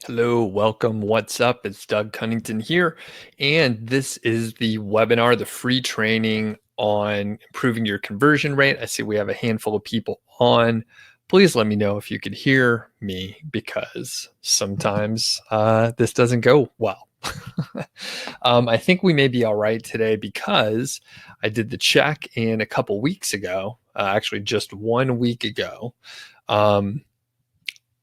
Hello, welcome. What's up? It's Doug Cunnington here, and this is the webinar, the free training on improving your conversion rate. I see we have a handful of people on. Please let me know if you could hear me because sometimes this doesn't go well. I think we may be all right today because I did the check in a couple weeks ago, actually just 1 week ago.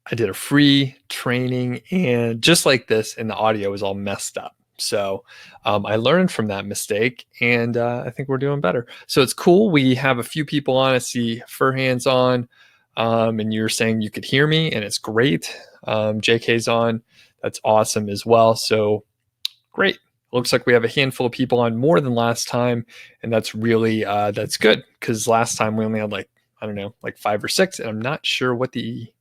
I did a free training and just like this, and the audio was all messed up. So I learned from that mistake, and I think we're doing better. So it's cool. We have a few people on. I see Furhan's on, and you're saying you could hear me, and it's great. JK's on. That's awesome as well. So great. Looks like we have a handful of people on, more than last time, and that's really that's good because last time we only had like, I don't know, like 5 or 6, and I'm not sure what the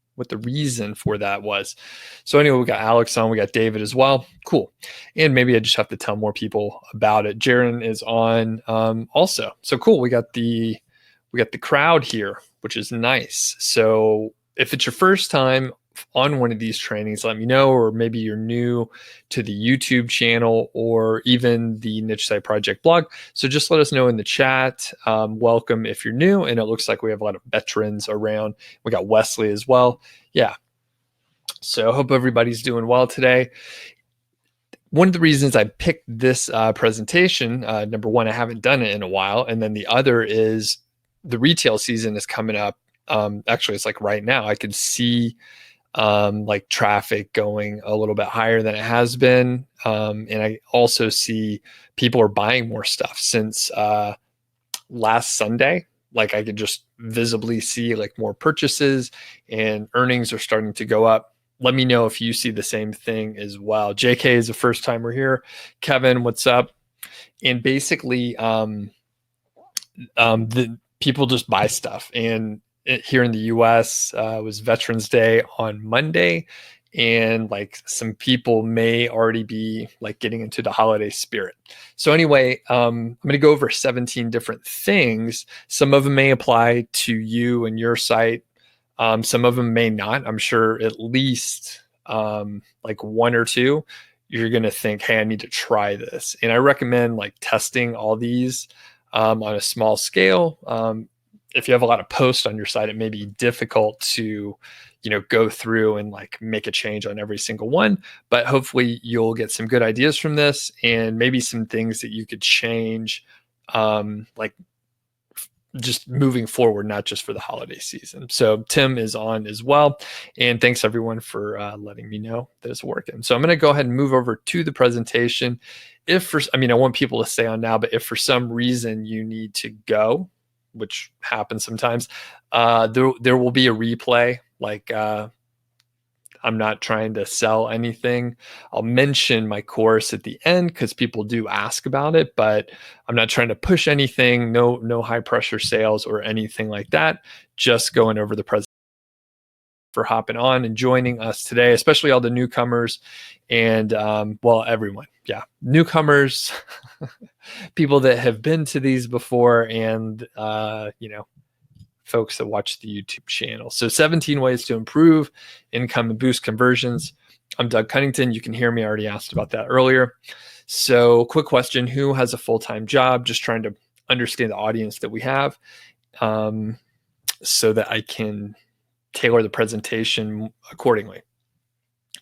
reason for that was. So anyway, we got Alex on, we got David as well. Cool. And maybe I just have to tell more people about it. Jaron is on also. So cool. We got the crowd here, which is nice. So if it's your first time on one of these trainings, let me know, or maybe you're new to the YouTube channel or even the Niche Site Project blog. So just let us know in the chat. Welcome if you're new, and it looks like we have a lot of veterans around. We got Wesley as well. Yeah. So I hope everybody's doing well today. One of the reasons I picked this presentation, number one, I haven't done it in a while. And then the other is the retail season is coming up. Actually, it's like right now. I could see like traffic going a little bit higher than it has been. And I also see people are buying more stuff since last Sunday. Like I could just visibly see like more purchases, and earnings are starting to go up. Let me know if you see the same thing as well. JK is the first timer here. Kevin, what's up? And basically, the people just buy stuff. And here in the US, it was Veterans Day on Monday, and like some people may already be like getting into the holiday spirit. So anyway, I'm going to go over 17 different things. Some of them may apply to you and your site. Some of them may not. I'm sure at least like one or two, you're going to think, hey, I need to try this. And I recommend like testing all these on a small scale. If you have a lot of posts on your site, it may be difficult to, go through and like make a change on every single one, but hopefully you'll get some good ideas from this and maybe some things that you could change, like just moving forward, not just for the holiday season. So Tim is on as well. And thanks everyone for letting me know that it's working. So I'm going to go ahead and move over to the presentation. I want people to stay on now, but if for some reason you need to go, which happens sometimes, there will be a replay. Like I'm not trying to sell anything. I'll mention my course at the end because people do ask about it, but I'm not trying to push anything. No high pressure sales or anything like that. Just going over the presentation. For hopping on and joining us today, especially all the newcomers and everyone. Yeah, newcomers, people that have been to these before, and folks that watch the YouTube channel. So 17 ways to improve income and boost conversions. I'm Doug Cunnington. You can hear me. I already asked about that earlier. So quick question: who has a full-time job? Just trying to understand the audience that we have, so that I can tailor the presentation accordingly.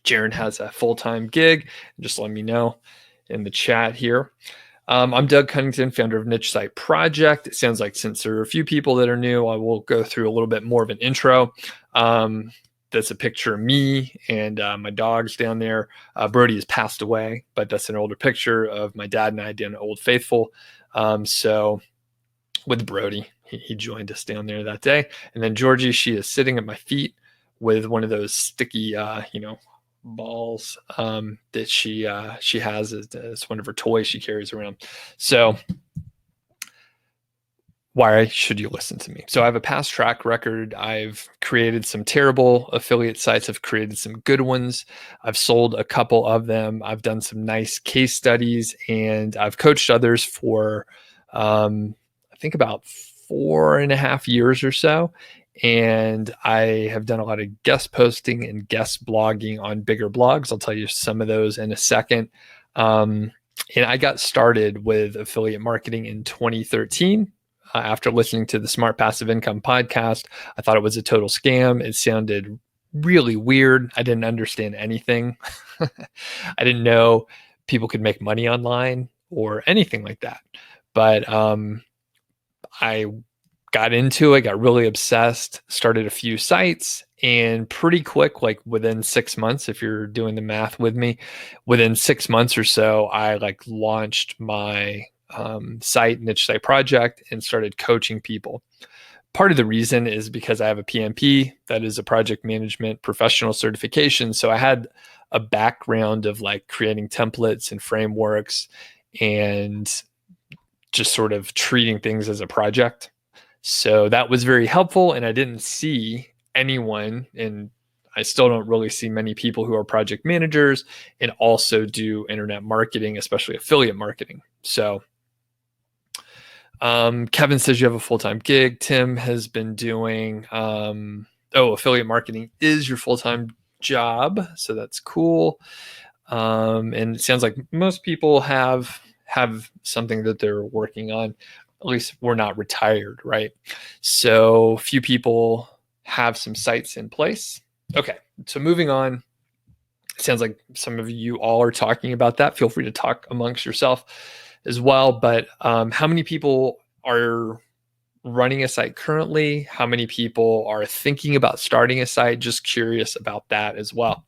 Jaron has a full-time gig. Just let me know in the chat here. I'm Doug Cunnington, founder of Niche Site Project. It sounds like since there are a few people that are new, I will go through a little bit more of an intro. That's a picture of me and my dogs down there. Brody has passed away, but that's an older picture of my dad and I down at Old Faithful. So with Brody, he joined us down there that day. And then Georgie, she is sitting at my feet with one of those sticky, balls that she has as one of her toys she carries around. So why should you listen to me? So I have a past track record. I've created some terrible affiliate sites. I've created some good ones. I've sold a couple of them. I've done some nice case studies, and I've coached others for I think about 4.5 years or so. And I have done a lot of guest posting and guest blogging on bigger blogs. I'll tell you some of those in a second. And I got started with affiliate marketing in 2013. After listening to the Smart Passive Income podcast, I thought it was a total scam. It sounded really weird. I didn't understand anything. I didn't know people could make money online or anything like that. But I got into it, got really obsessed, started a few sites, and pretty quick, like within 6 months, if you're doing the math with me, within 6 months or so, I like launched my site, niche site project, and started coaching people. Part of the reason is because I have a PMP, that is a project management professional certification. So I had a background of like creating templates and frameworks and just sort of treating things as a project. So that was very helpful. And I didn't see anyone, and I still don't really see many people who are project managers and also do internet marketing, especially affiliate marketing. So Kevin says you have a full-time gig. Tim has been doing, affiliate marketing is your full-time job. So that's cool. And it sounds like most people have something that they're working on. At least we're not retired, right? So few people have some sites in place. Okay, so moving on. It sounds like some of you all are talking about that. Feel free to talk amongst yourself as well. But how many people are running a site currently? How many people are thinking about starting a site? Just curious about that as well.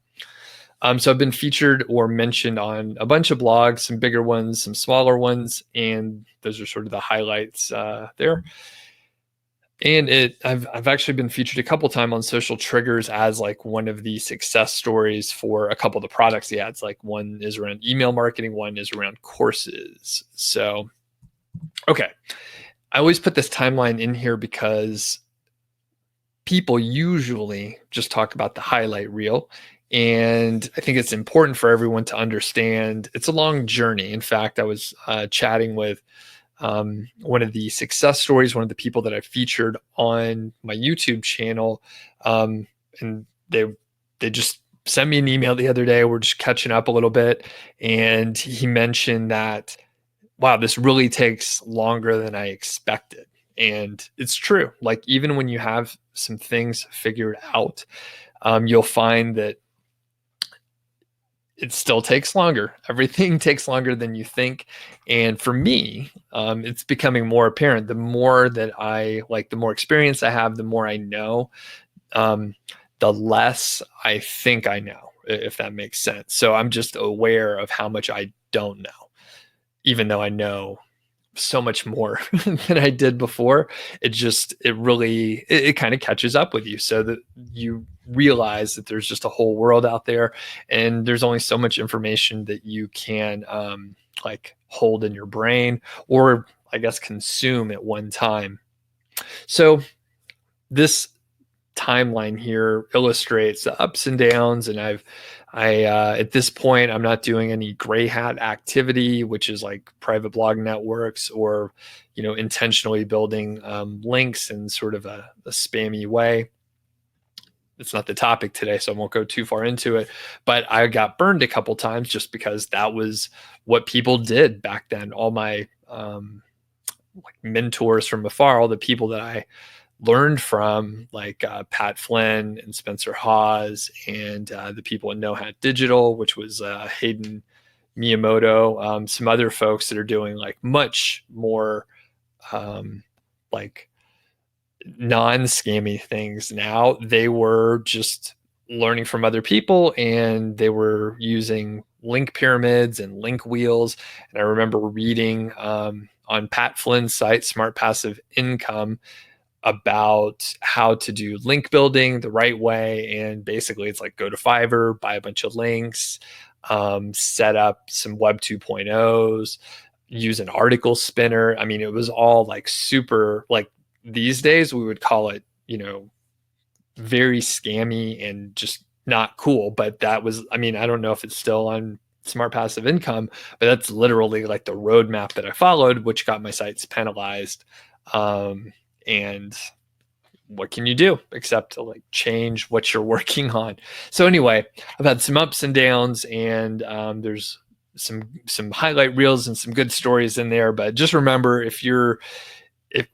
So I've been featured or mentioned on a bunch of blogs, some bigger ones, some smaller ones, and those are sort of the highlights there. And I've actually been featured a couple times on Social Triggers as like one of the success stories for a couple of the products he adds. Like one is around email marketing, one is around courses. So, okay. I always put this timeline in here because people usually just talk about the highlight reel. And I think it's important for everyone to understand it's a long journey. In fact, I was chatting with one of the success stories, one of the people that I featured on my YouTube channel, and they just sent me an email the other day. We're just catching up a little bit, and he mentioned that, wow, this really takes longer than I expected. And it's true. Like even when you have some things figured out, you'll find that it still takes longer. Everything takes longer than you think. And for me, it's becoming more apparent. The more that the more experience I have, the more I know, the less I think I know, if that makes sense. So I'm just aware of how much I don't know, even though I know so much more than I did before. It kind of catches up with you, so that you realize that there's just a whole world out there, and there's only so much information that you can hold in your brain, or I guess consume at one time. So this timeline here illustrates the ups and downs, and I at this point I'm not doing any gray hat activity, which is like private blog networks or intentionally building links in sort of a spammy way. It's not the topic today, so I won't go too far into it, but I got burned a couple times just because that was what people did back then. All my mentors from afar, all the people that I learned from, like Pat Flynn and Spencer Hawes, and the people at No Hat Digital, which was Hayden Miyamoto, some other folks that are doing like much more non-scammy things now. They were just learning from other people, and they were using link pyramids and link wheels. And I remember reading on Pat Flynn's site, Smart Passive Income, about how to do link building the right way. And basically it's like go to Fiverr, buy a bunch of links, set up some Web 2.0s, use an article spinner. I mean, it was all like super, like these days we would call it, very scammy and just not cool. But that was, I mean, I don't know if it's still on Smart Passive Income, but that's literally like the roadmap that I followed, which got my sites penalized. And what can you do except to like change what you're working on? So anyway, I've had some ups and downs, and there's some highlight reels and some good stories in there. But just remember, if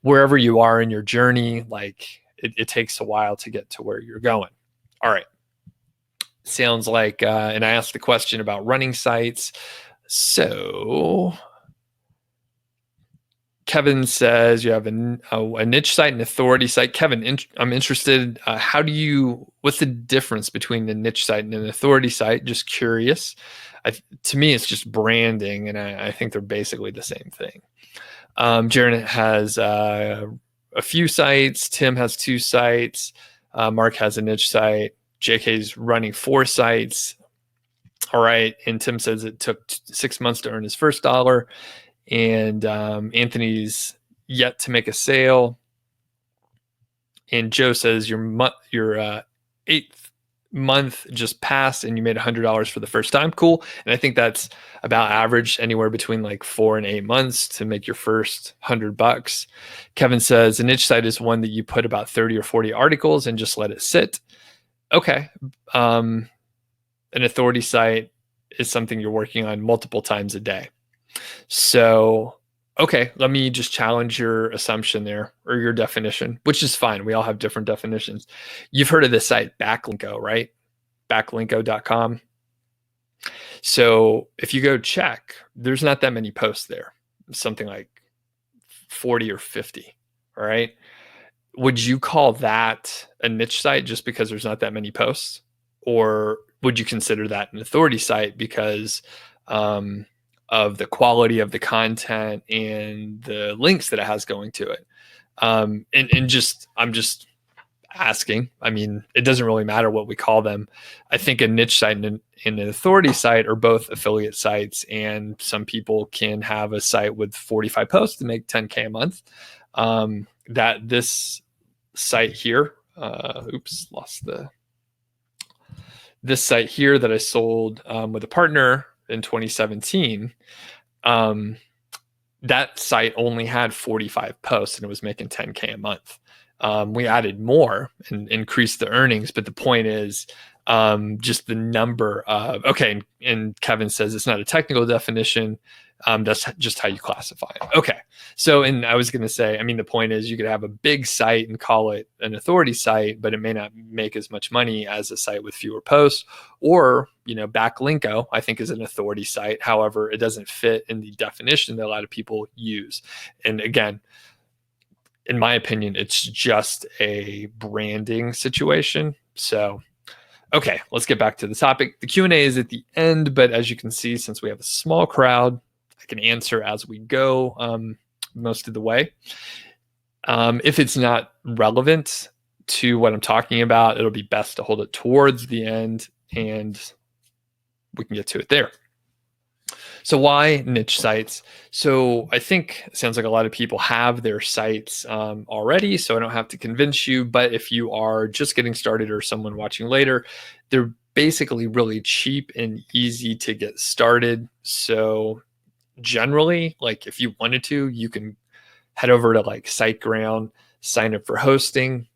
wherever you are in your journey, like it takes a while to get to where you're going. All right. Sounds like, and I asked the question about running sites. So Kevin says you have a niche site and authority site. Kevin, I'm interested. What's the difference between a niche site and an authority site? Just curious. To me, it's just branding, and I think they're basically the same thing. Jaron has a few sites. Tim has 2 sites. Mark has a niche site. JK's running 4 sites. All right. And Tim says it took 6 months to earn his first dollar. And Anthony's yet to make a sale. And Joe says your 8th month just passed and you made $100 for the first time. Cool. And I think that's about average, anywhere between like 4 and 8 months to make your first $100. Kevin says a niche site is one that you put about 30 or 40 articles and just let it sit. Okay. An authority site is something you're working on multiple times a day. So, okay, let me just challenge your assumption there, or your definition, which is fine. We all have different definitions. You've heard of this site, Backlinko, right? Backlinko.com. So if you go check, there's not that many posts there, something like 40 or 50, all right? Would you call that a niche site just because there's not that many posts? Or would you consider that an authority site because of the quality of the content and the links that it has going to it? I'm just asking. I mean, it doesn't really matter what we call them. I think a niche site and an authority site are both affiliate sites, and some people can have a site with 45 posts to make 10K a month. That this site here, this site here that I sold with a partner in 2017, that site only had 45 posts and it was making 10K a month. We added more and increased the earnings, but the point is just the number of, okay, and Kevin says it's not a technical definition. That's just how you classify it. Okay. So, and I was going to say, I mean, the point is you could have a big site and call it an authority site, but it may not make as much money as a site with fewer posts. Or, Backlinko, I think, is an authority site. However, it doesn't fit in the definition that a lot of people use. And again, in my opinion, it's just a branding situation. So, okay, let's get back to the topic. The Q&A is at the end, but as you can see, since we have a small crowd, I can answer as we go most of the way. If it's not relevant to what I'm talking about, it'll be best to hold it towards the end and we can get to it there. So why niche sites? So I think it sounds like a lot of people have their sites already, so I don't have to convince you. But if you are just getting started or someone watching later, they're basically really cheap and easy to get started. So generally, like if you wanted to, you can head over to like SiteGround, sign up for hosting,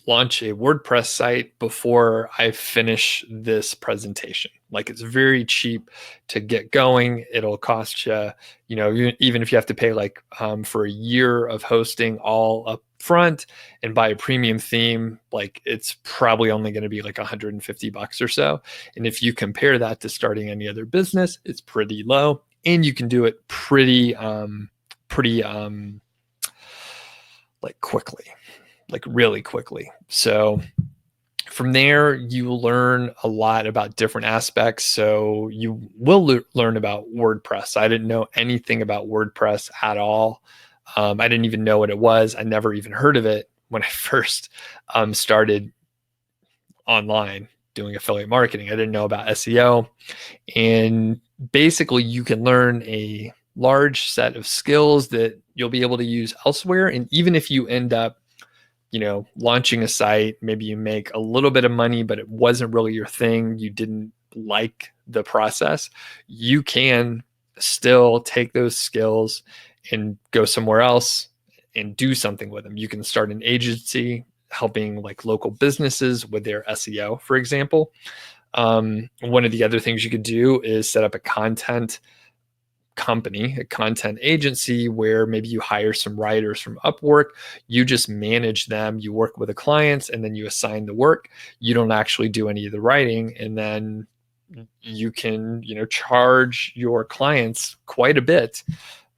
launch a WordPress site before I finish this presentation. Like it's very cheap to get going. It'll cost you, even if you have to pay like for a year of hosting all up front and buy a premium theme, like it's probably only going to be like $150 or so. And if you compare that to starting any other business, it's pretty low, and you can do it pretty like quickly, like really quickly. So from there, you will learn a lot about different aspects. So you will learn about WordPress. I didn't know anything about WordPress at all. I didn't even know what it was. I never even heard of it when I first started online doing affiliate marketing. I didn't know about SEO. And basically, you can learn a large set of skills that you'll be able to use elsewhere. And even if you end up launching a site, maybe you make a little bit of money, but it wasn't really your thing, you didn't like the process, you can still take those skills and go somewhere else and do something with them. You can start an agency helping like local businesses with their SEO, for example. One of the other things you could do is set up a content company, a content agency, where maybe you hire some writers from Upwork, you just manage them, you work with the clients, and then you assign the work. You don't actually do any of the writing, and then you can, charge your clients quite a bit.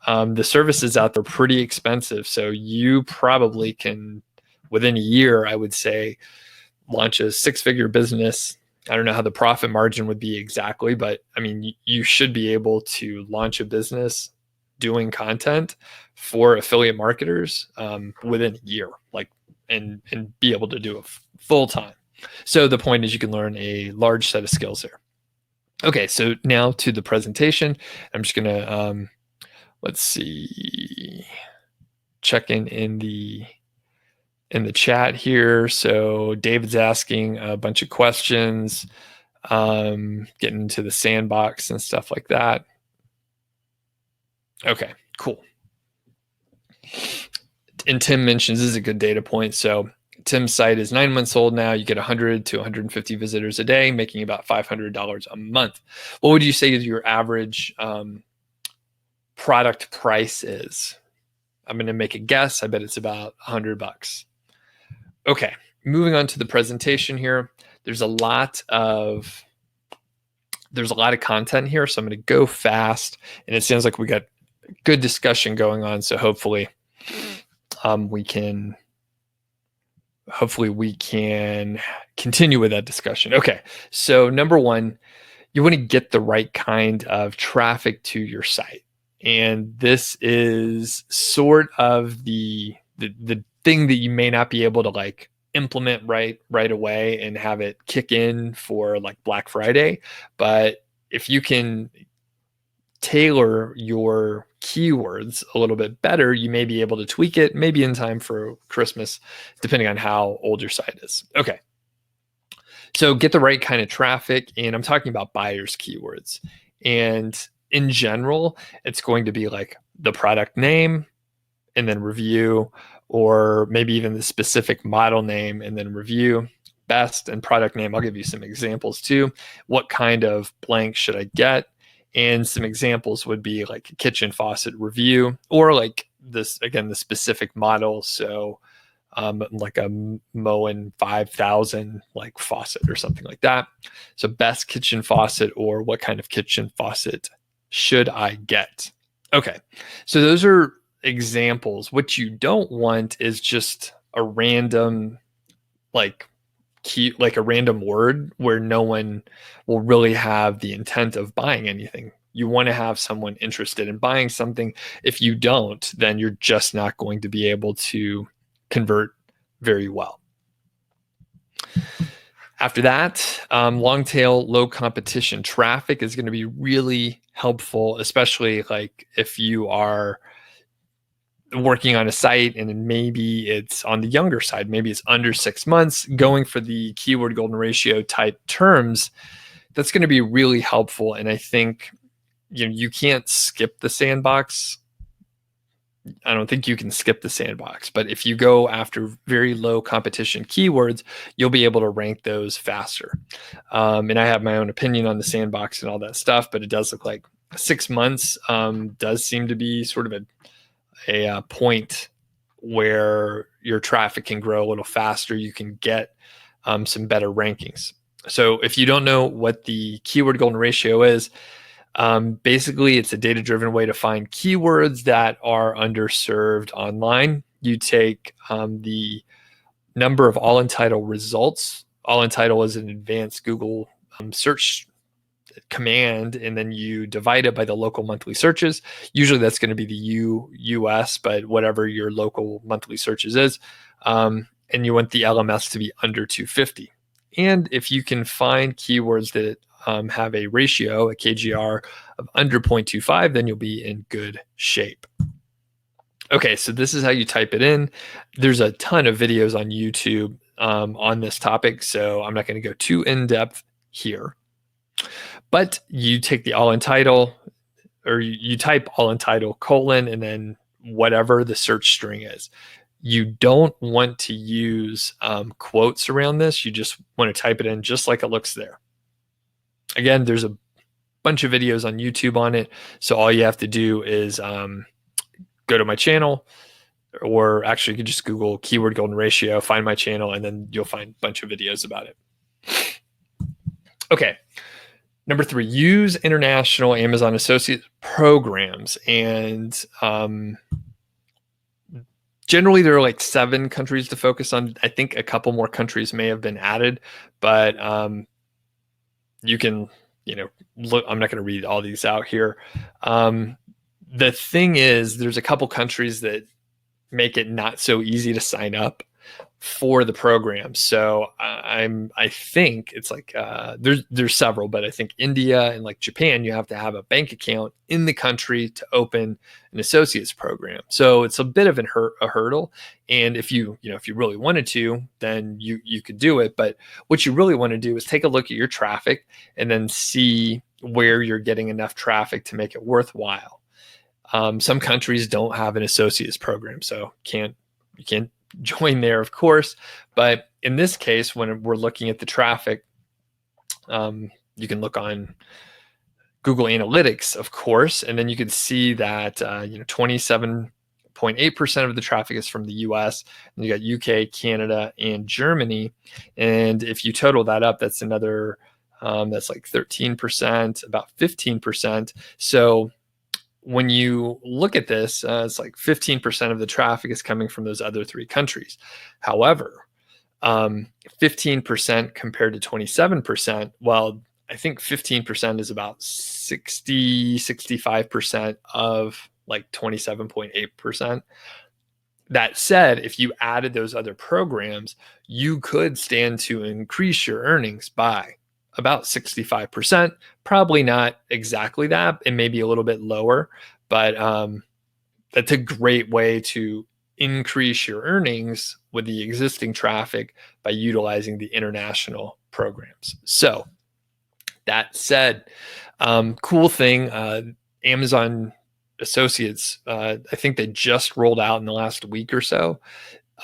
The services out there are pretty expensive, so you probably can, within a year, I would say, launch a six-figure business. I don't know how the profit margin would be exactly, but I mean, you should be able to launch a business doing content for affiliate marketers within a year, and be able to do it full time. So the point is, you can learn a large set of skills there. Okay, so now to the presentation. I'm just gonna let's see, check in the chat here. So David's asking a bunch of questions, getting into the sandbox and stuff like that. Okay, cool. And Tim mentions this is a good data point. So Tim's site is 9 months old now. You get 100 to 150 visitors a day, making about $500 a month. What would you say your average product price is? I'm going to make a guess. I bet it's about $100. Okay, moving on to the presentation here. There's a lot of content here, so I'm going to go fast, and it sounds like we got good discussion going on. So hopefully, we can continue with that discussion. Okay, so number one, you want to get the right kind of traffic to your site, and this is sort of the thing that you may not be able to like implement right away and have it kick in for like Black Friday. But if you can tailor your keywords a little bit better, you may be able to tweak it, maybe in time for Christmas, depending on how old your site is. Okay. So get the right kind of traffic, and I'm talking about buyers keywords. And in general, it's going to be like the product name and then review, or maybe even the specific model name and then review, best, and product name. I'll give you some examples too. What kind of blank should I get? And some examples would be like a kitchen faucet review, or like this, again, the specific model. So like a Moen 5000 like faucet or something like that. So best kitchen faucet, or what kind of kitchen faucet should I get? Okay, so those are examples. What you don't want is just a random like a random word where no one will really have the intent of buying anything. You want to have someone interested in buying something. If you don't, then you're just not going to be able to convert very well. After that, long tail, low competition traffic is going to be really helpful, especially like if you are working on a site and maybe it's on the younger side, maybe it's under 6 months, going for the keyword golden ratio type terms, that's going to be really helpful. And I think you can't skip the sandbox. I don't think you can skip the sandbox, but if you go after very low competition keywords, you'll be able to rank those faster. And I have my own opinion on the sandbox and all that stuff, but it does look like 6 months does seem to be sort of a point where your traffic can grow a little faster. You can get some better rankings. So if you don't know what the keyword golden ratio is, basically it's a data-driven way to find keywords that are underserved online. You take the number of all entitled results. All entitled is an advanced Google search command, and then you divide it by the local monthly searches. Usually that's going to be the US, but whatever your local monthly searches is. And you want the LMS to be under 250. And if you can find keywords that have a ratio, a KGR of under 0.25, then you'll be in good shape. Okay, so this is how you type it in. There's a ton of videos on YouTube on this topic, so I'm not going to go too in-depth here. But you take the all in title, or you type all in title : and then whatever the search string is. You don't want to use quotes around this. You just want to type it in just like it looks there. Again, there's a bunch of videos on YouTube on it. So all you have to do is go to my channel, or actually you can just Google keyword golden ratio, find my channel, and then you'll find a bunch of videos about it. Okay. Number 3, use international Amazon Associate programs. And generally there are like 7 countries to focus on. I think a couple more countries may have been added, but you can, look, I'm not going to read all these out here. The thing is, there's a couple countries that make it not so easy to sign up for the program. So I think it's like there's several, but I think India and like Japan, you have to have a bank account in the country to open an associate's program. So it's a bit of a hurdle. And if you really wanted to, then you could do it. But what you really want to do is take a look at your traffic and then see where you're getting enough traffic to make it worthwhile. Some countries don't have an associate's program, so you can't join there, of course. But in this case, when we're looking at the traffic, you can look on Google Analytics, of course, and then you can see that 27.8% of the traffic is from the US, and you got UK, Canada, and Germany. And if you total that up, that's another that's like 13%, about 15%. So when you look at this, it's like 15% of the traffic is coming from those other 3 countries. However, 15% compared to 27%, well, I think 15% is about 65% of like 27.8%. That said, if you added those other programs, you could stand to increase your earnings by about 65%, probably not exactly that. It may be a little bit lower, but that's a great way to increase your earnings with the existing traffic by utilizing the international programs. So that said, cool thing, Amazon Associates, I think they just rolled out in the last week or so,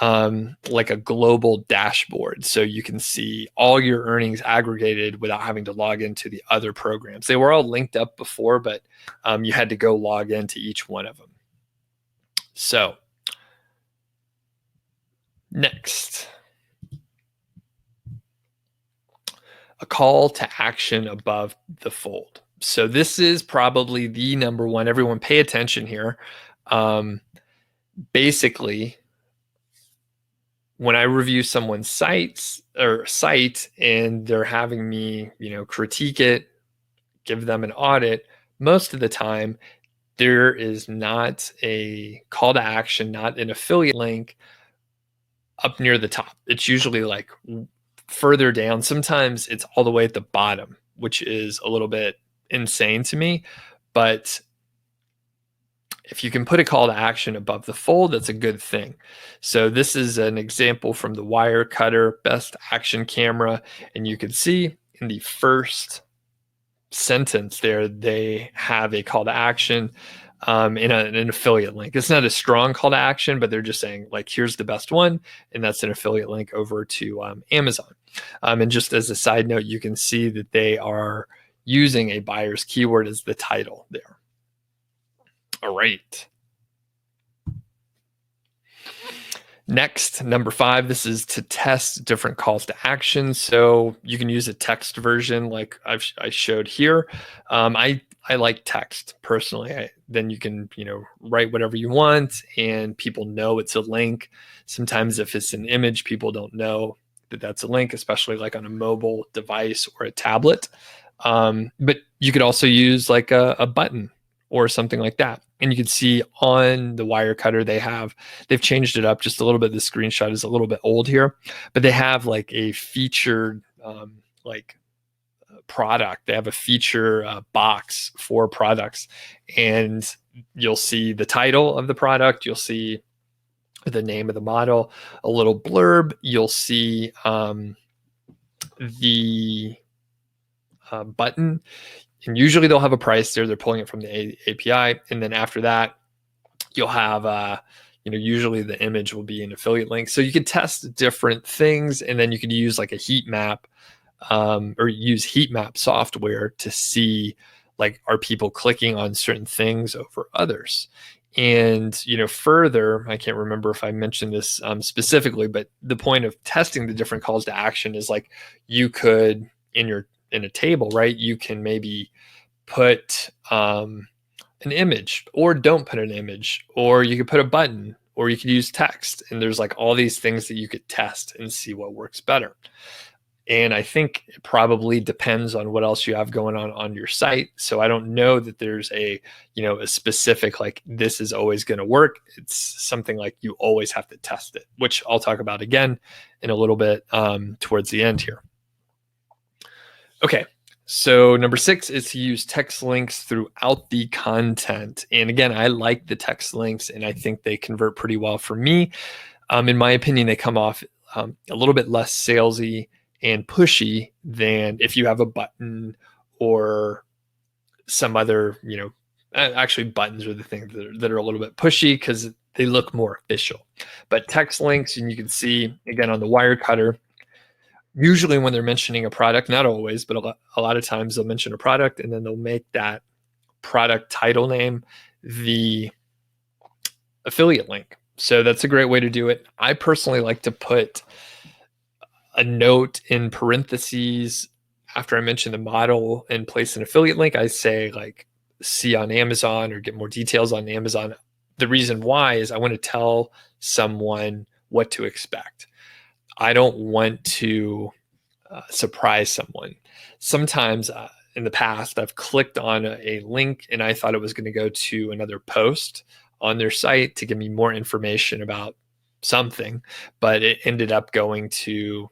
like a global dashboard. So you can see all your earnings aggregated without having to log into the other programs. They were all linked up before, but you had to go log into each one of them. So next, a call to action above the fold. So this is probably the number one. Everyone pay attention here. Basically, when I review someone's site and they're having me, critique it, give them an audit, most of the time there is not a call to action, not an affiliate link up near the top. It's usually like further down. Sometimes it's all the way at the bottom, which is a little bit insane to me. But if you can put a call to action above the fold, that's a good thing. So this is an example from the Wirecutter Best Action Camera. And you can see in the first sentence there, they have a call to action in an affiliate link. It's not a strong call to action, but they're just saying like, here's the best one. And that's an affiliate link over to Amazon. And just as a side note, you can see that they are using a buyer's keyword as the title there. All right. Next, number 5, this is to test different calls to action. So you can use a text version like I showed here. I like text personally. Then you can, write whatever you want and people know it's a link. Sometimes if it's an image, people don't know that that's a link, especially like on a mobile device or a tablet. But you could also use like a button or something like that. And you can see on the Wirecutter, they've changed it up just a little bit. The screenshot is a little bit old here, but they have like a featured product. They have a feature box for products, and you'll see the title of the product. You'll see the name of the model, a little blurb. You'll see the button. And usually they'll have a price there. They're pulling it from the API. And then after that, you'll have usually the image will be an affiliate link. So you could test different things, and then you could use like a heat map, or use heat map software to see, like, are people clicking on certain things over others. And further, I can't remember if I mentioned this specifically, but the point of testing the different calls to action is, like, you could in a table, right? You can maybe put an image, or don't put an image, or you could put a button, or you could use text. And there's like all these things that you could test and see what works better. And I think it probably depends on what else you have going on your site. So I don't know that there's a specific, like, this is always going to work. It's something like you always have to test it, which I'll talk about again in a little bit towards the end here. Okay. So number 6 is to use text links throughout the content. And again, I like the text links, and I think they convert pretty well for me. In my opinion, they come off a little bit less salesy and pushy than if you have a button or some other, actually buttons are the things that are a little bit pushy because they look more official. But text links, and you can see again on the Wirecutter, usually when they're mentioning a product, not always, but a lot of times they'll mention a product, and then they'll make that product title name the affiliate link. So that's a great way to do it. I personally like to put a note in parentheses after I mention the model and place an affiliate link. I say, like, see on Amazon, or get more details on Amazon. The reason why is I want to tell someone what to expect. I don't want to surprise someone. Sometimes in the past, I've clicked on a link and I thought it was going to go to another post on their site to give me more information about something, but it ended up going to,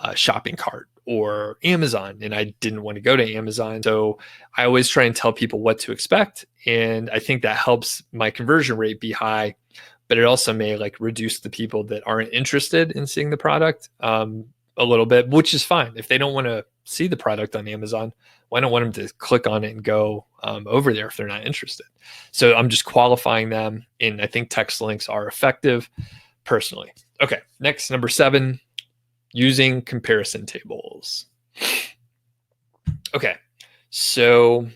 a shopping cart or Amazon, and I didn't want to go to Amazon. So I always try and tell people what to expect. And I think that helps my conversion rate be high, but it also may, like, reduce the people that aren't interested in seeing the product a little bit, which is fine. If they don't want to see the product on Amazon, why don't want them to click on it and go over there if they're not interested? So I'm just qualifying them, and I think text links are effective personally. Okay, next, number 7, using comparison tables. Okay, so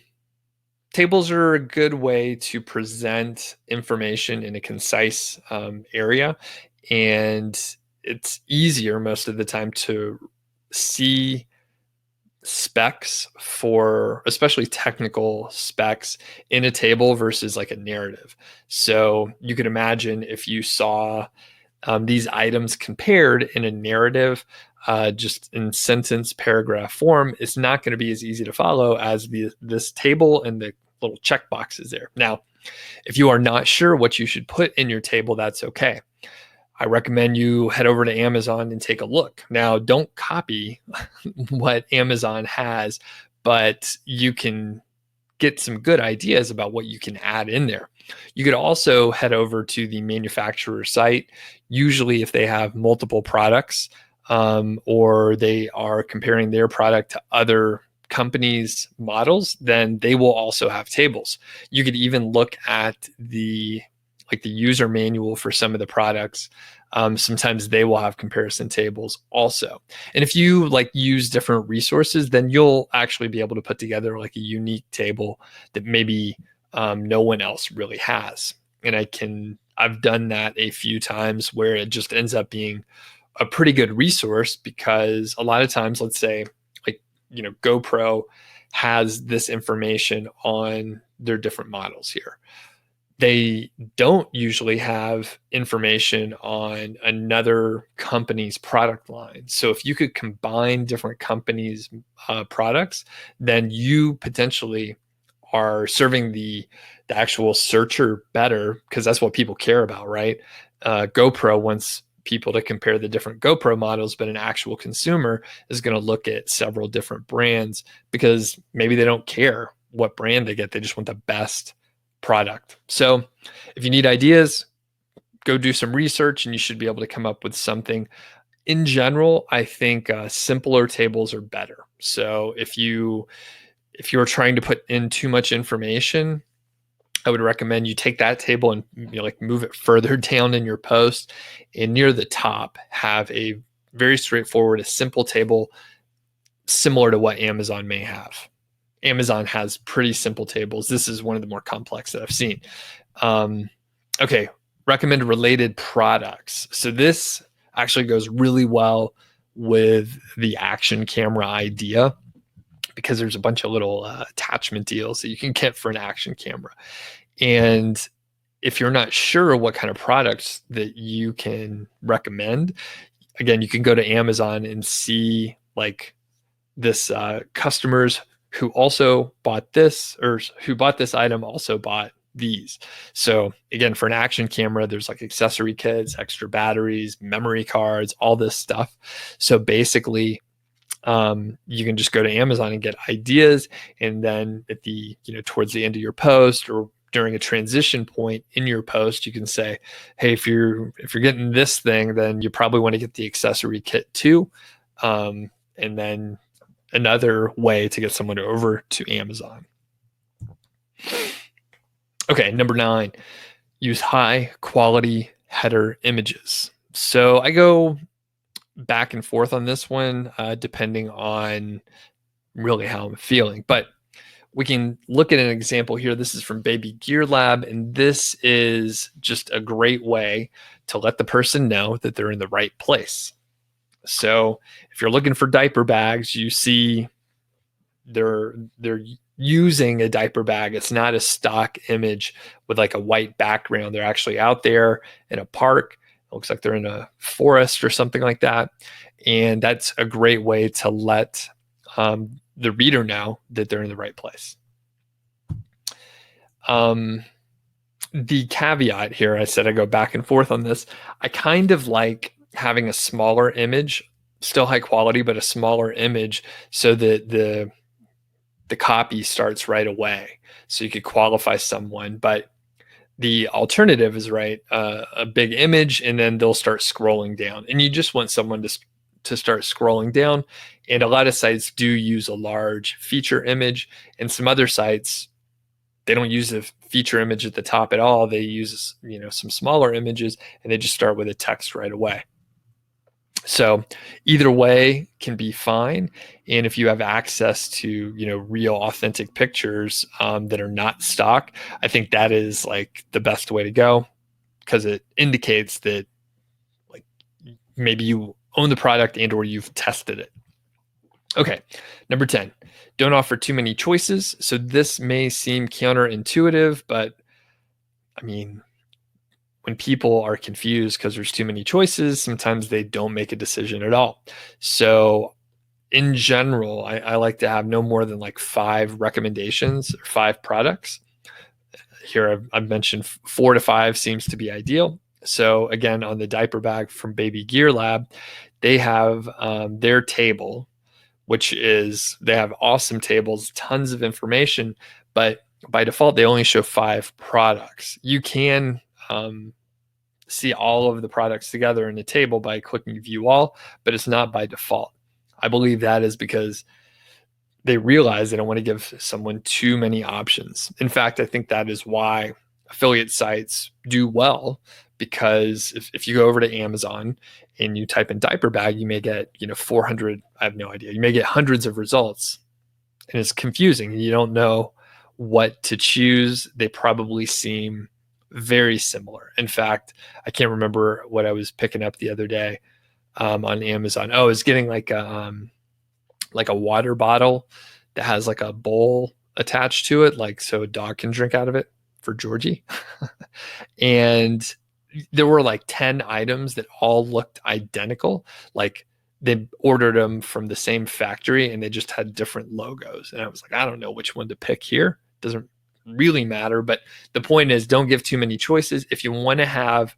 tables are a good way to present information in a concise area, and it's easier most of the time to see specs, for especially technical specs, in a table versus like a narrative. So you could imagine if you saw these items compared in a narrative, just in sentence paragraph form, it's not going to be as easy to follow as this table and the little check boxes there. Now, if you are not sure what you should put in your table, that's okay. I recommend you head over to Amazon and take a look. Now, don't copy what Amazon has, but you can get some good ideas about what you can add in there. You could also head over to the manufacturer site. Usually, if they have multiple products, or they are comparing their product to other companies' models, then they will also have tables. You could even look at the user manual for some of the products. Sometimes they will have comparison tables also. And if you use different resources, then you'll actually be able to put together like a unique table that maybe no one else really has. And I've done that a few times where it just ends up being a pretty good resource, because a lot of times, let's say, GoPro has this information on their different models here. They don't usually have information on another company's product line. So if you could combine different companies' products, then you potentially are serving the actual searcher better, because that's what people care about, right? GoPro wants people to compare the different GoPro models, but an actual consumer is going to look at several different brands because maybe they don't care what brand they get. They just want the best product. So if you need ideas, go do some research and you should be able to come up with something. In general, I think simpler tables are better. So if you're trying to put in too much information, I would recommend you take that table and like move it further down in your post, and near the top have a very straightforward, a simple table similar to what Amazon may have. Amazon has pretty simple tables. This is one of the more complex that I've seen. Okay, recommend related products. So this actually goes really well with the action camera idea, because there's a bunch of little attachment deals that you can get for an action camera. And if you're not sure what kind of products that you can recommend, again, you can go to Amazon and see like this customers who also bought this, or who bought this item also bought these. So again, for an action camera, there's like accessory kits, extra batteries, memory cards, all this stuff. So basically, you can just go to Amazon and get ideas, and then at the towards the end of your post, or during a transition point in your post, you can say, hey, if you're getting this thing, then you probably want to get the accessory kit too. And then another way to get someone over to Amazon. Okay, number 9, use high quality header images. So I go back and forth on this one, depending on really how I'm feeling. But we can look at an example here. This is from Baby Gear Lab, and this is just a great way to let the person know that they're in the right place. So if you're looking for diaper bags, you see they're using a diaper bag. It's not a stock image with like a white background. They're actually out there in a park. It looks like they're in a forest or something like that. And that's a great way to let the reader know that they're in the right place. The caveat here, I said I go back and forth on this. I kind of like having a smaller image, still high quality, but a smaller image, so that the copy starts right away. So you could qualify someone, but the alternative is a big image, and then they'll start scrolling down, and you just want someone to start scrolling down. And a lot of sites do use a large feature image, and some other sites, they don't use a feature image at the top at all. They use some smaller images, and they just start with a text right away. So either way can be fine. And if you have access to, real authentic pictures that are not stock, I think that is like the best way to go, because it indicates that like maybe you own the product and or you've tested it. Okay, number 10, don't offer too many choices. So this may seem counterintuitive, but I mean, when people are confused because there's too many choices, sometimes they don't make a decision at all. So in general, I like to have no more than like 5 recommendations or 5 products. Here I've mentioned 4 to 5 seems to be ideal. So again, on the diaper bag from Baby Gear Lab, they have their table, which is, they have awesome tables, tons of information, but by default, they only show 5 products. You can see all of the products together in a table by clicking view all, but it's not by default. I believe that is because they realize they don't want to give someone too many options. In fact, I think that is why affiliate sites do well, because if you go over to Amazon and you type in diaper bag, you may get 400, I have no idea, you may get hundreds of results, and it's confusing. You don't know what to choose. They probably seem very similar. In fact, I can't remember what I was picking up the other day on Amazon. Oh, I was getting like a water bottle that has like a bowl attached to it, like so a dog can drink out of it for Georgie. And there were like 10 items that all looked identical. Like they ordered them from the same factory and they just had different logos. And I was like, I don't know which one to pick here. Doesn't really matter. But the point is, don't give too many choices. If you want to have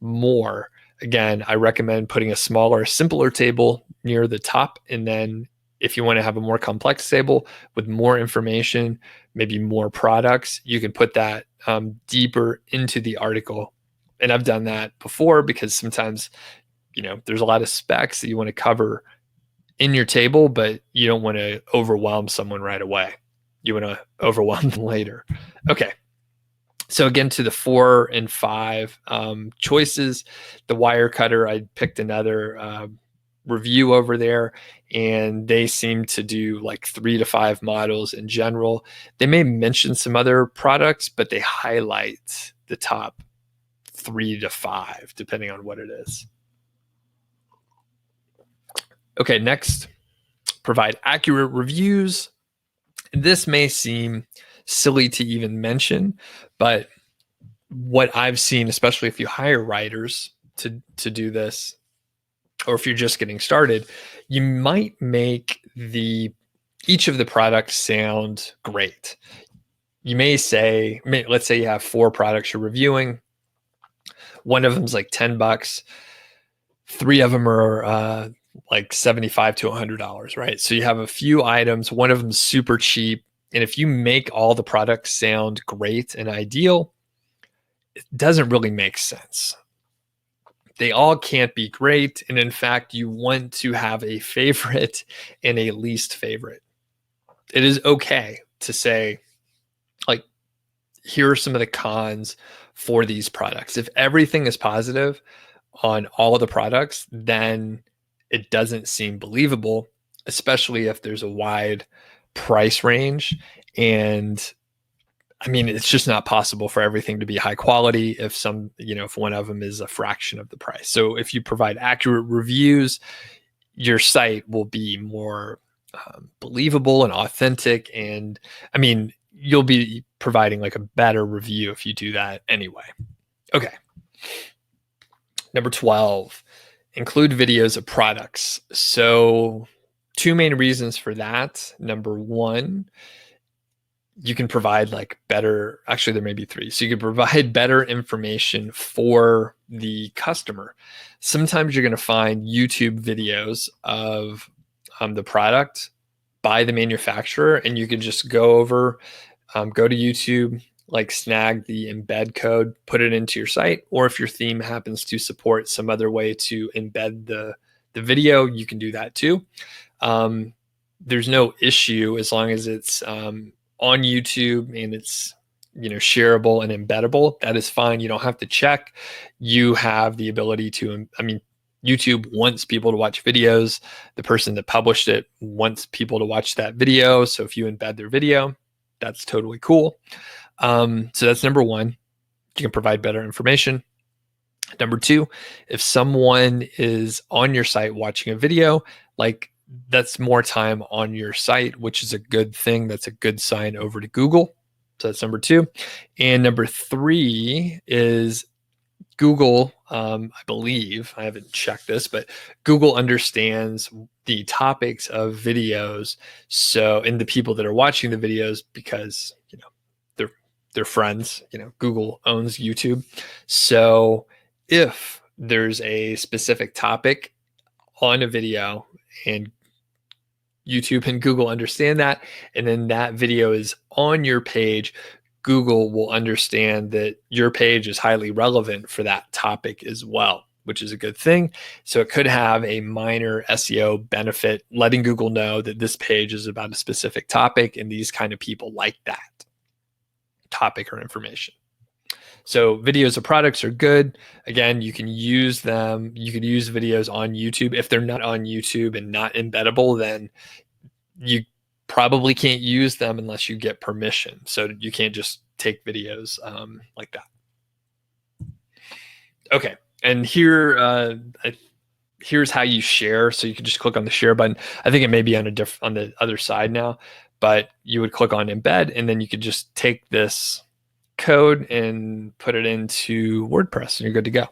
more, again, I recommend putting a smaller, simpler table near the top. And then if you want to have a more complex table with more information, maybe more products, you can put that deeper into the article. And I've done that before, because sometimes, there's a lot of specs that you want to cover in your table, but you don't want to overwhelm someone right away. You want to overwhelm them later. Okay. So again, to the 4 and 5 choices, the wire cutter, I picked another review over there, and they seem to do like 3 to 5 models in general. They may mention some other products, but they highlight the top 3 to 5, depending on what it is. Okay, next, provide accurate reviews. This may seem silly to even mention, but what I've seen, especially if you hire writers to do this, or if you're just getting started, you might make each of the products sound great. You may say, let's say you have 4 products you're reviewing. One of them's like $10. 3 of them are like $75 to $100, right? So you have a few items. One of them's super cheap. And if you make all the products sound great and ideal, it doesn't really make sense. They all can't be great. And in fact, you want to have a favorite and a least favorite. It is okay to say, like, here are some of the cons for these products. If everything is positive on all of the products, then it doesn't seem believable, especially if there's a wide price range. And I mean, it's just not possible for everything to be high quality if if one of them is a fraction of the price. So if you provide accurate reviews, your site will be more believable and authentic. And I mean, you'll be providing like a better review if you do that anyway. Okay. Number 12, include videos of products. So 2 main reasons for that. Number 1, you can provide like better, actually there may be 3. So you can provide better information for the customer. Sometimes you're going to find YouTube videos of the product by the manufacturer, and you can just go to YouTube, like snag the embed code, put it into your site, or if your theme happens to support some other way to embed the video, you can do that too. There's no issue as long as it's on YouTube and it's shareable and embeddable. That is fine. You don't have to check. You have the ability to, YouTube wants people to watch videos. The person that published it wants people to watch that video. So if you embed their video, that's totally cool. So that's number 1. You can provide better information. Number 2, if someone is on your site watching a video, like that's more time on your site, which is a good thing. That's a good sign over to Google. So that's number 2. And number 3 is Google, I believe, I haven't checked this, but Google understands the topics of videos. So, and the people that are watching the videos, because, they're friends, Google owns YouTube. So if there's a specific topic on a video and YouTube and Google understand that, and then that video is on your page, Google will understand that your page is highly relevant for that topic as well, which is a good thing. So it could have a minor SEO benefit, letting Google know that this page is about a specific topic and these kind of people like that topic or information. So videos of products are good. Again, you can use them. You could use videos on YouTube. If they're not on YouTube and not embeddable, then you probably can't use them unless you get permission. So you can't just take videos like that. Okay, and here's how you share. So you can just click on the share button. I think it may be on the other side now, but you would click on embed, and then you could just take this code and put it into WordPress, and you're good to go.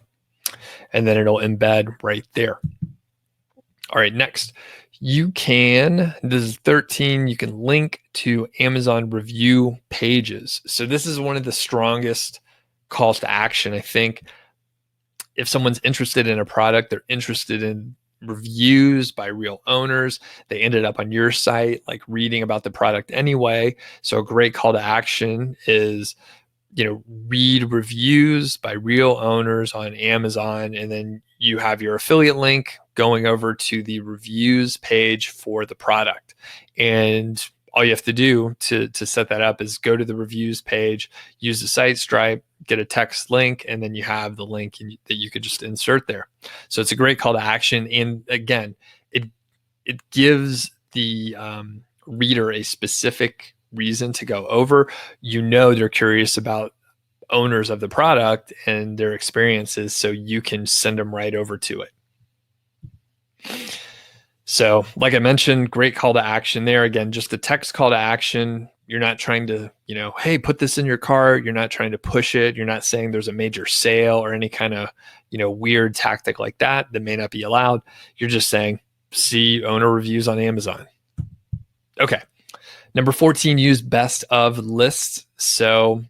And then it'll embed right there. All right, next, this is 13, you can link to Amazon review pages. So this is one of the strongest calls to action, I think. If someone's interested in a product, they're interested in reviews by real owners. They ended up on your site, like reading about the product anyway. So a great call to action is, read reviews by real owners on Amazon, and then you have your affiliate link going over to the reviews page for the product. And all you have to do to set that up is go to the reviews page, use the site stripe, get a text link, and then you have the link that you could just insert there. So it's a great call to action. And again, it gives the reader a specific reason to go over. They're curious about owners of the product and their experiences, so you can send them right over to it. So like I mentioned, great call to action there. Again, just the text call to action. You're not trying to, hey, put this in your cart. You're not trying to push it. You're not saying there's a major sale or any kind of, weird tactic like that may not be allowed. You're just saying, see owner reviews on Amazon. Okay. Number 14, use best of lists. So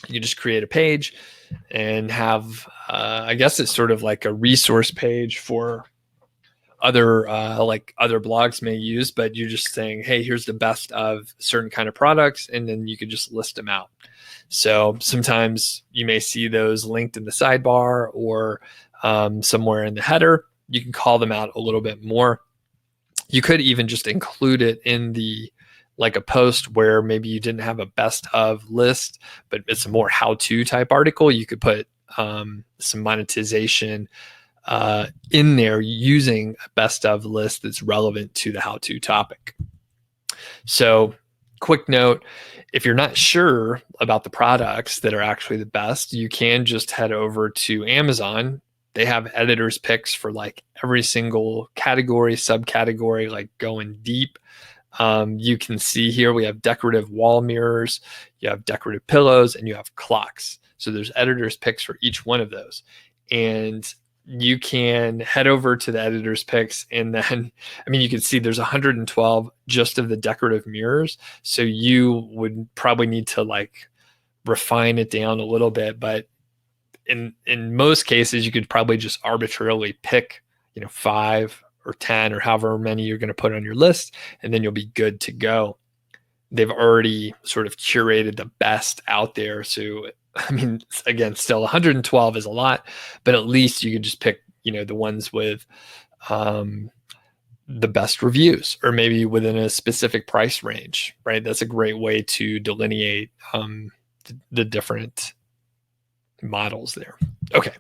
you just create a page and have, I guess it's sort of like a resource page for other blogs may use, but you're just saying, hey, here's the best of certain kind of products, and then you can just list them out. So sometimes you may see those linked in the sidebar or somewhere in the header. You can call them out a little bit more. You could even just include it in like a post where maybe you didn't have a best of list, but it's a more how-to type article. You could put some monetization in there using a best of list that's relevant to the how-to topic. So quick note, if you're not sure about the products that are actually the best, you can just head over to Amazon. They have editors picks for like every single category, subcategory, like going deep. You can see here we have decorative wall mirrors, you have decorative pillows, and you have clocks. So there's editors picks for each one of those. And you can head over to the editor's picks, and then, you can see there's 112 just of the decorative mirrors. So you would probably need to like refine it down a little bit, but in most cases, you could probably just arbitrarily pick, 5 or 10 or however many you're going to put on your list, and then you'll be good to go. They've already sort of curated the best out there. So again, still 112 is a lot, but at least you could just pick, the ones with the best reviews, or maybe within a specific price range, right? That's a great way to delineate the different models there. Okay.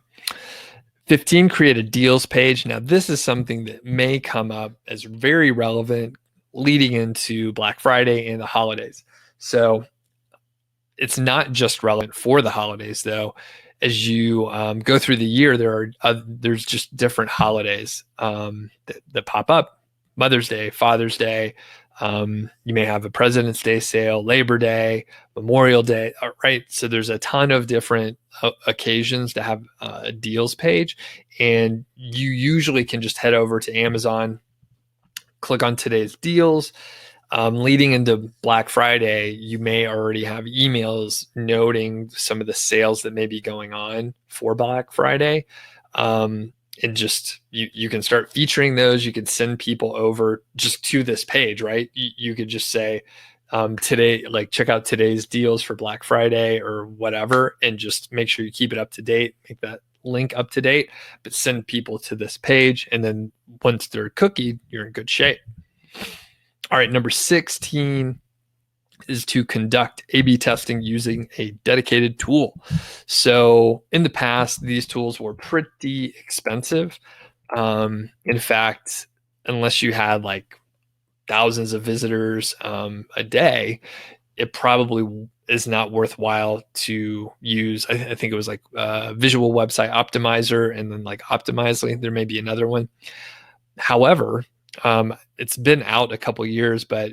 15, create a deals page. Now, this is something that may come up as very relevant leading into Black Friday and the holidays. So it's not just relevant for the holidays, though. As you go through the year, there's just different holidays that pop up. Mother's Day, Father's Day. You may have a President's Day sale, Labor Day, Memorial Day, right? So there's a ton of different occasions to have a deals page. And you usually can just head over to Amazon, click on today's deals. Leading into Black Friday, you may already have emails noting some of the sales that may be going on for Black Friday. And just you can start featuring those. You could send people over just to this page, right? You could just say today, like check out today's deals for Black Friday or whatever, and just make sure you keep it up to date, make that link up to date, but send people to this page. And then once they're cookied, you're in good shape. All right, number 16 is to conduct A/B testing using a dedicated tool. So in the past, these tools were pretty expensive. In fact, unless you had like thousands of visitors a day, it probably is not worthwhile to use. I think it was like Visual Website Optimizer, and then like Optimizely. There may be another one. However, it's been out a couple years, but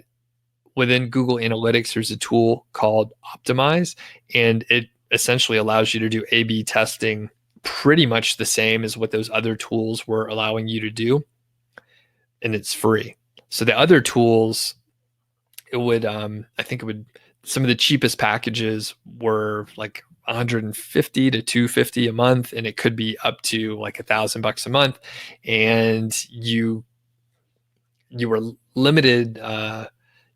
within Google Analytics, there's a tool called Optimize, and it essentially allows you to do A/B testing pretty much the same as what those other tools were allowing you to do, and it's free. So the other tools, it would, some of the cheapest packages were like $150 to $250 a month, and it could be up to like $1,000 a month, and you were limited.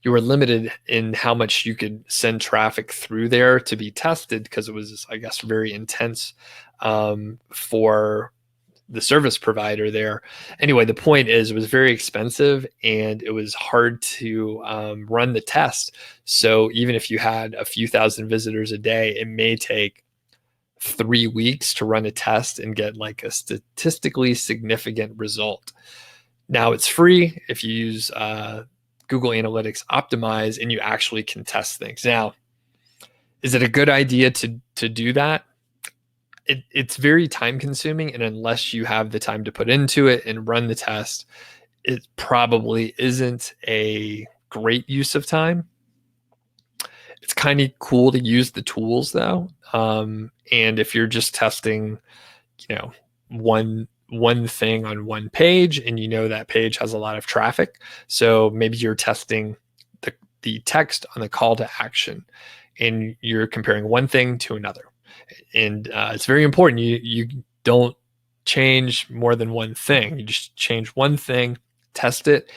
You were limited in how much you could send traffic through there to be tested, because it was, I guess, very intense for the service provider there. Anyway, the point is, it was very expensive and it was hard to run the test. So even if you had a few thousand visitors a day, it may take 3 weeks to run a test and get like a statistically significant result. Now it's free if you use Google Analytics Optimize and you actually can test things. Now, is it a good idea to do that? It's very time consuming, and unless you have the time to put into it and run the test, it probably isn't a great use of time. It's kind of cool to use the tools though. And if you're just testing, one thing on one page, and that page has a lot of traffic, so maybe you're testing the text on the call to action, and you're comparing one thing to another. And it's very important you don't change more than one thing. You just change one thing, test it,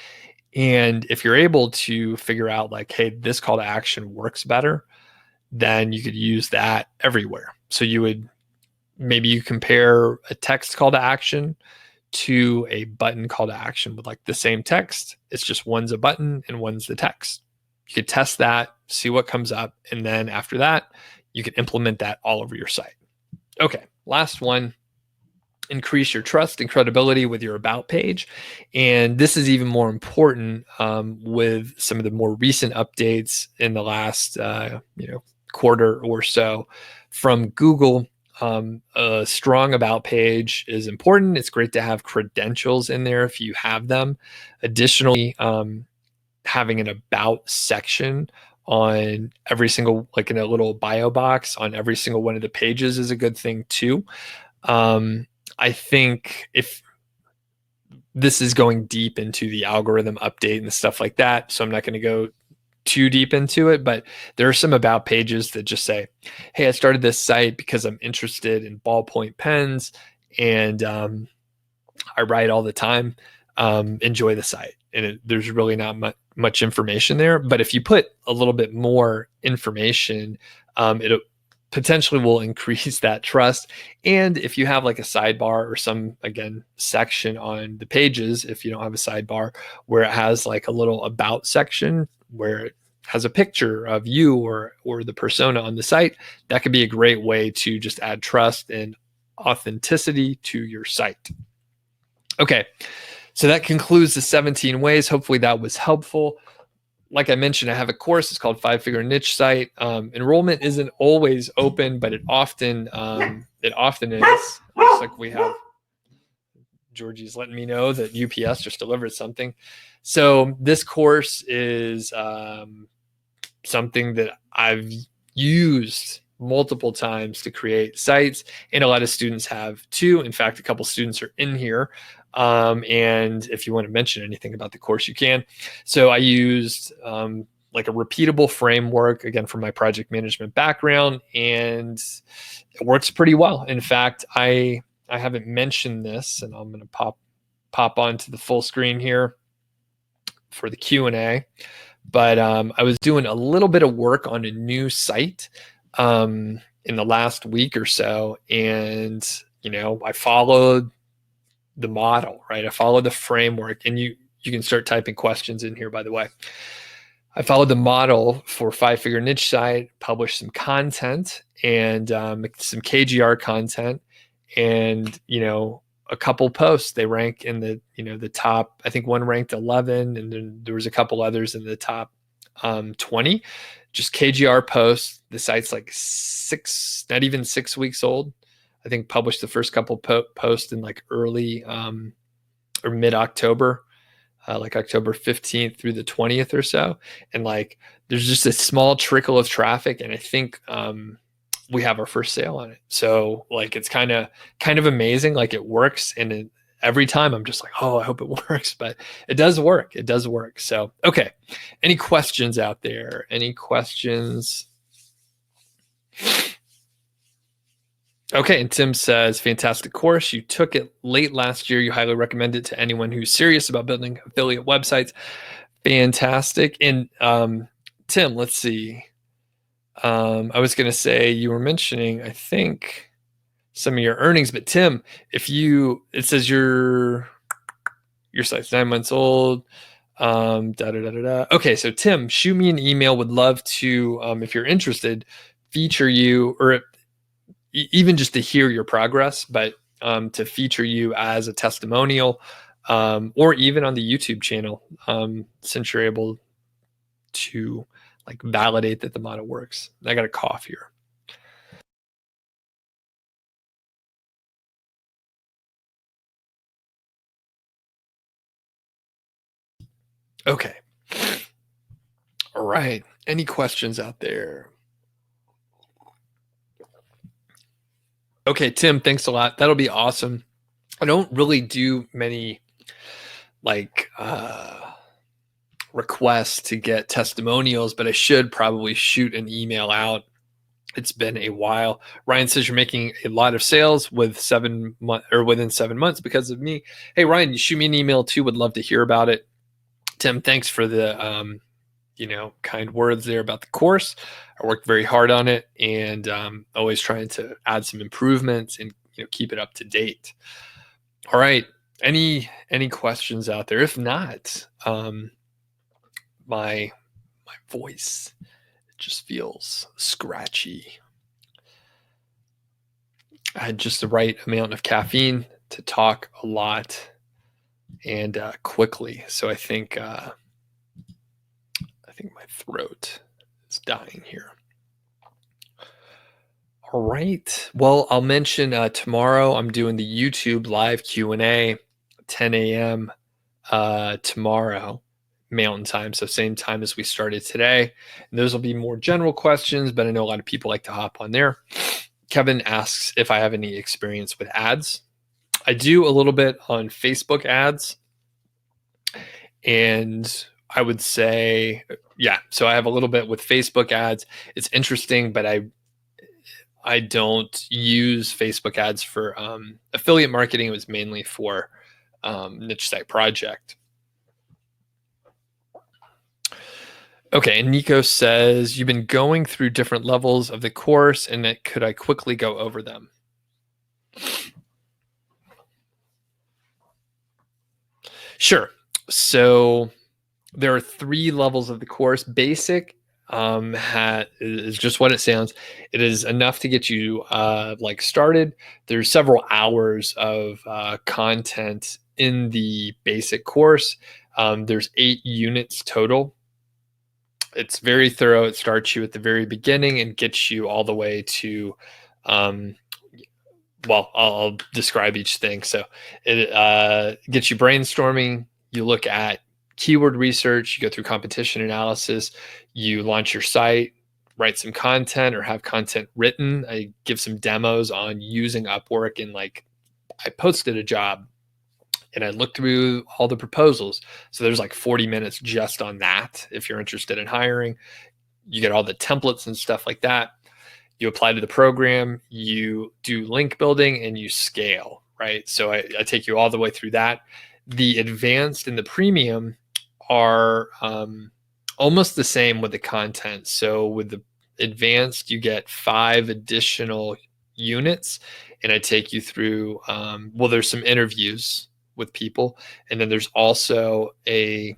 and if you're able to figure out like, hey, this call to action works better, then you could use that everywhere. So maybe you compare a text call to action to a button call to action with like the same text. It's just one's a button and one's the text. You could test that, see what comes up, and then after that, you can implement that all over your site. Okay, last one. Increase your trust and credibility with your about page. And this is even more important with some of the more recent updates in the last quarter or so from Google. A strong about page is important. It's great to have credentials in there if you have them. Additionally, having an about section on every single, like in a little bio box on every single one of the pages, is a good thing too. I think if this is going deep into the algorithm update and stuff like that, so I'm not going to go too deep into it, but there are some about pages that just say, hey, I started this site because I'm interested in ballpoint pens and I write all the time. Enjoy the site. And there's really not much information there. But if you put a little bit more information, it potentially will increase that trust. And if you have like a sidebar or some, again, section on the pages, if you don't have a sidebar where it has like a little about section where it has a picture of you or the persona on the site, that could be a great way to just add trust and authenticity to your site. Okay, so that concludes the 17 ways. Hopefully that was helpful. Like I mentioned, I have a course. It's called 5-Figure Niche Site. Enrollment isn't always open, but it often is. Looks like we have Georgie's letting me know that UPS just delivered something. So this course is something that I've used multiple times to create sites, and a lot of students have too. In fact, a couple students are in here. And if you want to mention anything about the course, you can. So I used like a repeatable framework, again, from my project management background, and it works pretty well. In fact, I haven't mentioned this, and I'm going to pop onto the full screen here for the Q&A. But I was doing a little bit of work on a new site in the last week or so, and I followed the model, right? I followed the framework, and you can start typing questions in here, by the way. I followed the model for 5-Figure Niche Site, published some content and some KGR content, and a couple posts. They rank in the top. I think one ranked 11, and then there was a couple others in the top 20. Just KGR posts. The site's like not even 6 weeks old. I think published the first couple posts in like early or mid-October, like October 15th through the 20th or so. And like, there's just a small trickle of traffic. And I think we have our first sale on it. So like, it's kind of amazing. Like it works. And every time I'm just like, oh, I hope it works, but it does work. It does work. So, okay. Any questions out there? Any questions? Okay, and Tim says, fantastic course. You took it late last year. You highly recommend it to anyone who's serious about building affiliate websites. Fantastic. And Tim, let's see. I was going to say, you were mentioning, I think, some of your earnings. But Tim, it says your site's 9 months old. Okay, so Tim, shoot me an email. Would love to, if you're interested, feature you, or even just to hear your progress, but to feature you as a testimonial, or even on the YouTube channel, since you're able to like validate that the model works. I got a cough here. Okay. All right. Any questions out there? Okay, Tim, thanks a lot. That'll be awesome. I don't really do many like requests to get testimonials, but I should probably shoot an email out. It's been a while. Ryan says you're making a lot of sales with 7 months or within 7 months because of me. Hey Ryan, you shoot me an email too. Would love to hear about it. Tim, thanks for the kind words there about the course. I worked very hard on it, and always trying to add some improvements and keep it up to date. All right. Any questions out there? If not, my voice just feels scratchy. I had just the right amount of caffeine to talk a lot and quickly. So I think my throat is dying here. All right. Well, I'll mention tomorrow I'm doing the YouTube live Q&A, 10 a.m. Tomorrow, Mountain Time. So same time as we started today. And those will be more general questions, but I know a lot of people like to hop on there. Kevin asks if I have any experience with ads. I do a little bit on Facebook ads. And I would say, yeah, so I have a little bit with Facebook ads. It's interesting, but I don't use Facebook ads for affiliate marketing. It was mainly for Niche Site Project. Okay, and Nico says, you've been going through different levels of the course, and could I quickly go over them? Sure. So there are 3 levels of the course. Basic is just what it sounds. It is enough to get you started. There's several hours of content in the basic course. There's 8 units total. It's very thorough. It starts you at the very beginning and gets you all the way to I'll describe each thing. So it gets you brainstorming. You look at keyword research, you go through competition analysis, you launch your site, write some content or have content written. I give some demos on using Upwork, and I posted a job and I looked through all the proposals. So there's 40 minutes just on that. If you're interested in hiring, you get all the templates and stuff like that. You apply to the program, you do link building, and you scale, right? So I take you all the way through that. The advanced and the premium are almost the same with the content. So with the advanced, you get 5 additional units, and I take you through, there's some interviews with people, and then there's also a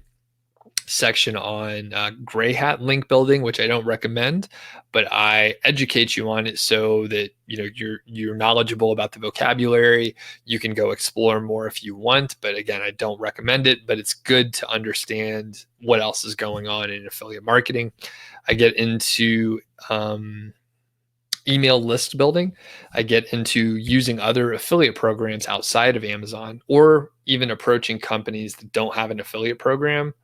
section on gray hat link building, which I don't recommend, but I educate you on it so that you're knowledgeable about the vocabulary. You can go explore more if you want, but again, I don't recommend it, but it's good to understand what else is going on in affiliate marketing. I get into email list building. I get into using other affiliate programs outside of Amazon, or even approaching companies that don't have an affiliate program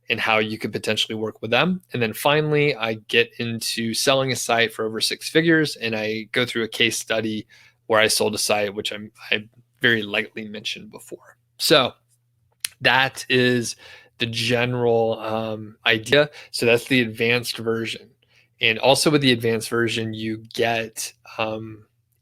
and how you could potentially work with them. And then finally, I get into selling a site for over 6 figures, and I go through a case study where I sold a site, which I very lightly mentioned before. So that is the general idea. So that's the advanced version. And also with the advanced version, you get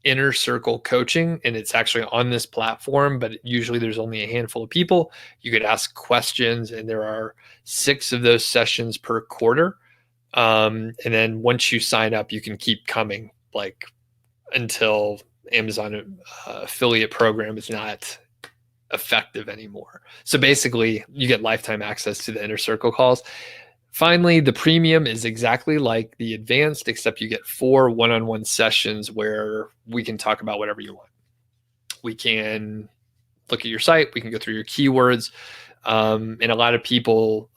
inner circle coaching, and it's actually on this platform, but usually there's only a handful of people. You could ask questions, and there are 6 of those sessions per quarter. And then once you sign up, you can keep coming until Amazon affiliate program is not effective anymore. So basically, you get lifetime access to the inner circle calls. Finally, the premium is exactly like the advanced, except you get 4 one-on-one sessions where we can talk about whatever you want. We can look at your site, we can go through your keywords, and a lot of people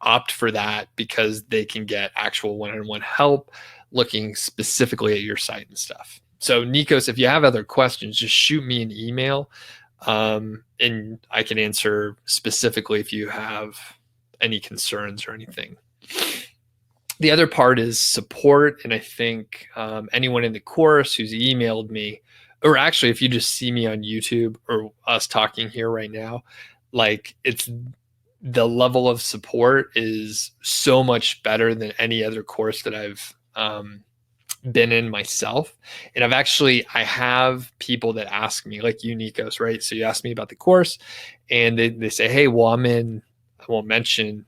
opt for that because they can get actual one-on-one help looking specifically at your site and stuff. So Nikos, if you have other questions, just shoot me an email, and I can answer specifically if you have any concerns or anything. The other part is support, and I think anyone in the course who's emailed me, or actually if you just see me on YouTube or us talking here right now, like it's the level of support is so much better than any other course that I've been in myself. And I have people that ask me, like you, Nikos, right? So you ask me about the course and they say, hey, well, I won't mention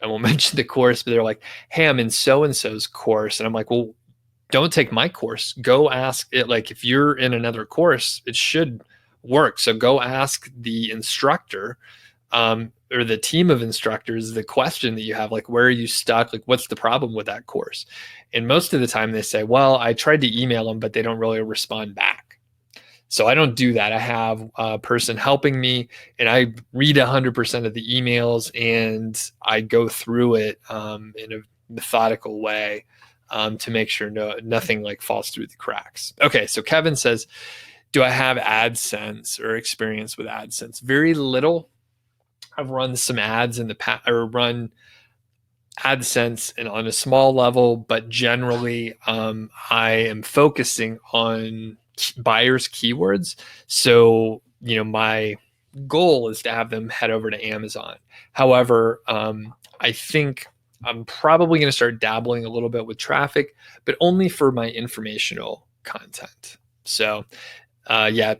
the course, but they're like, hey, I'm in so-and-so's course. And I'm like, well, don't take my course. Go ask it. Like if you're in another course, it should work. So go ask the instructor, or the team of instructors, the question that you have, like, where are you stuck? Like, what's the problem with that course? And most of the time they say, well, I tried to email them, but they don't really respond back. So I don't do that. I have a person helping me and I read 100% of the emails and I go through it in a methodical way to make sure nothing like falls through the cracks. Okay, so Kevin says, do I have AdSense or experience with AdSense? Very little. I've run some ads in the past, or run AdSense and on a small level, but generally I am focusing on buyers' keywords. So, my goal is to have them head over to Amazon. However, I think I'm probably going to start dabbling a little bit with traffic, but only for my informational content. So, yeah,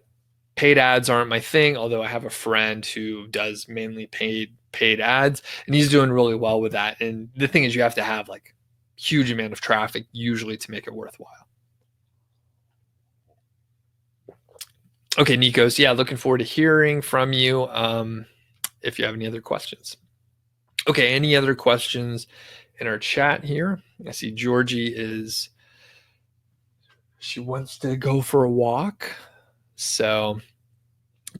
paid ads aren't my thing, although I have a friend who does mainly paid ads and he's doing really well with that. And the thing is, you have to have like huge amount of traffic usually to make it worthwhile. Okay, Nikos, yeah, looking forward to hearing from you if you have any other questions. Okay, any other questions in our chat here? I see Georgie she wants to go for a walk. So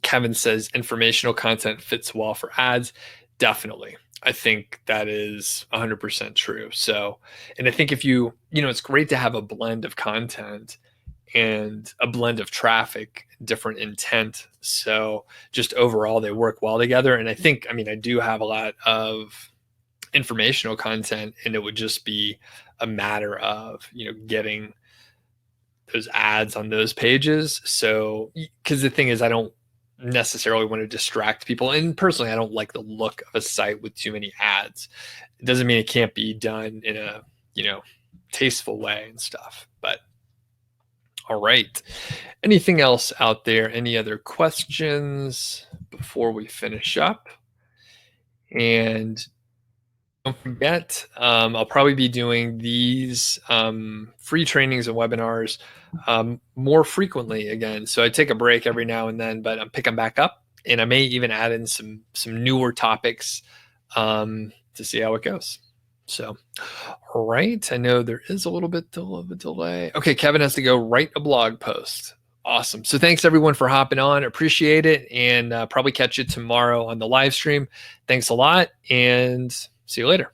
Kevin says informational content fits well for ads. Definitely. I think that is 100% true. So, and I think if it's great to have a blend of content and a blend of traffic, different intent. So just overall, they work well together. And I think, I do have a lot of informational content and it would just be a matter of, getting those ads on those pages. So, because the thing is, I don't necessarily want to distract people. And personally, I don't like the look of a site with too many ads. It doesn't mean it can't be done in a, tasteful way and stuff. But all right. Anything else out there? Any other questions before we finish up? And don't forget, I'll probably be doing these free trainings and webinars more frequently again. So I take a break every now and then, but I'm picking back up, and I may even add in some newer topics to see how it goes. So, all right. I know there is a little bit of a delay. Okay, Kevin has to go write a blog post. Awesome. So thanks everyone for hopping on. Appreciate it, and probably catch you tomorrow on the live stream. Thanks a lot, and see you later.